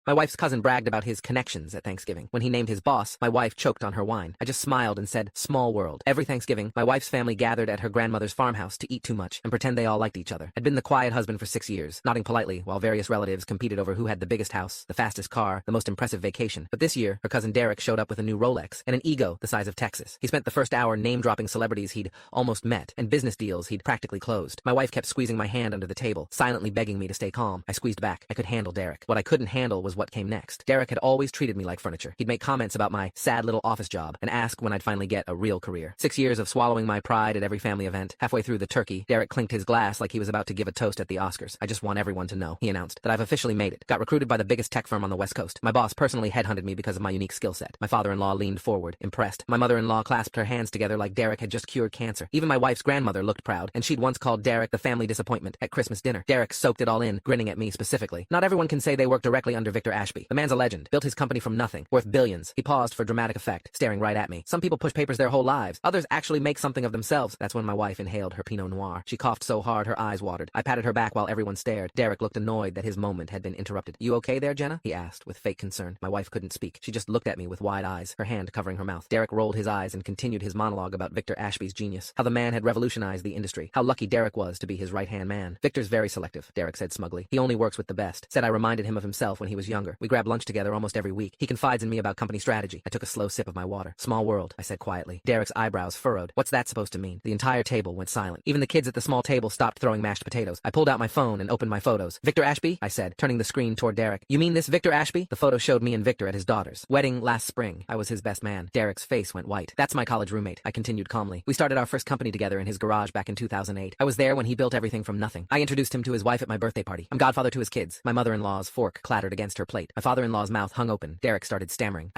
My wife's cousin bragged about his connections at Thanksgiving. When he named his boss, my wife choked on her wine. I just smiled and said, small world. Every Thanksgiving, my wife's family gathered at her grandmother's farmhouse to eat too much and pretend they all liked each other. I'd been the quiet husband for 6 years, nodding politely while various relatives competed over who had the biggest house, the fastest car, the most impressive vacation. But this year, her cousin Derek showed up with a new Rolex and an ego the size of Texas. He spent the first hour name-dropping celebrities he'd almost met and business deals he'd practically closed. My wife kept squeezing my hand under the table, silently begging me to stay calm. I squeezed back. I could handle Derek. What I couldn't handle was what came next. Derek had always treated me like furniture. He'd make comments about my sad little office job and ask when I'd finally get a real career. 6 years of swallowing my pride at every family event. Halfway through the turkey, Derek clinked his glass like he was about to give a toast at the Oscars. I just want everyone to know, he announced, that I've officially made it. Got recruited by the biggest tech firm on the West Coast. My boss personally headhunted me because of my unique skill set. My father-in-law leaned forward, impressed. My mother-in-law clasped her hands together like Derek had just cured cancer. Even my wife's grandmother looked proud, and she'd once called Derek the family disappointment at Christmas dinner. Derek soaked it all in, grinning at me specifically. Not everyone can say they work directly under Victor Ashby. The man's a legend, built his company from nothing, worth billions. He paused for dramatic effect, staring right at me. Some people push papers their whole lives. Others actually make something of themselves. That's when my wife inhaled her Pinot Noir. She coughed so hard her eyes watered. I patted her back while everyone stared. Derek looked annoyed that his moment had been interrupted. You okay there, Jenna? He asked, with fake concern. My wife couldn't speak. She just looked at me with wide eyes, her hand covering her mouth. Derek rolled his eyes and continued his monologue about Victor Ashby's genius. How the man had revolutionized the industry. How lucky Derek was to be his right-hand man. Victor's very selective, Derek said smugly. He only works with the best. Said I reminded him of himself when he was younger. We grab lunch together almost every week. He confides in me about company strategy. I took a slow sip of my water. Small world, I said quietly. Derek's eyebrows furrowed. What's that supposed to mean? The entire table went silent. Even the kids at the small table stopped throwing mashed potatoes. I pulled out my phone and opened my photos. Victor Ashby? I said, turning the screen toward Derek. You mean this Victor Ashby? The photo showed me and Victor at his daughter's wedding last spring. I was his best man. Derek's face went white. That's my college roommate, I continued calmly. We started our first company together in his garage back in 2008. I was there when he built everything from nothing. I introduced him to his wife at my birthday party. I'm godfather to his kids. My mother-in-law's fork clattered against her plate. My father-in-law's mouth hung open. Derek started stammering.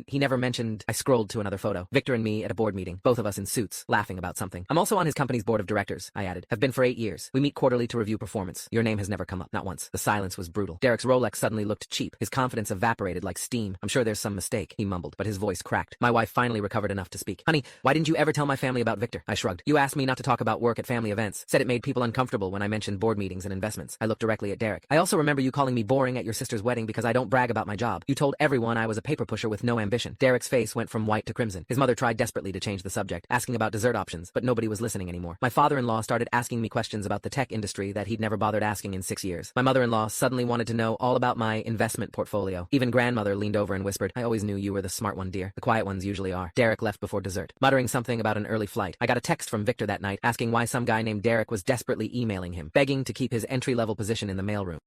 He never mentioned. I scrolled to another photo. Victor and me at a board meeting, both of us in suits, laughing about something. I'm also on his company's board of directors, I added. Have been for 8 years. We meet quarterly to review performance. Your name has never come up, not once. The silence was brutal. Derek's Rolex suddenly looked cheap. His confidence evaporated like steam. I'm sure there's some mistake, he mumbled, but his voice cracked. My wife finally recovered enough to speak. Honey, why didn't you ever tell my family about Victor? I shrugged. You asked me not to talk about work at family events. Said it made people uncomfortable when I mentioned board meetings and investments. I looked directly at Derek. I also remember you calling me boring at your sister's wedding because I don't brag about my job. You told everyone I was a paper pusher with no ambition. Derek's face went from white to crimson. His mother tried desperately to change the subject, asking about dessert options, but nobody was listening anymore. My father-in-law started asking me questions about the tech industry that he'd never bothered asking in 6 years. My mother-in-law suddenly wanted to know all about my investment portfolio. Even grandmother leaned over and whispered, I always knew you were the smart one, dear. The quiet ones usually are. Derek left before dessert, muttering something about an early flight. I got a text from Victor that night asking why some guy named Derek was desperately emailing him, begging to keep his entry-level position in the mailroom.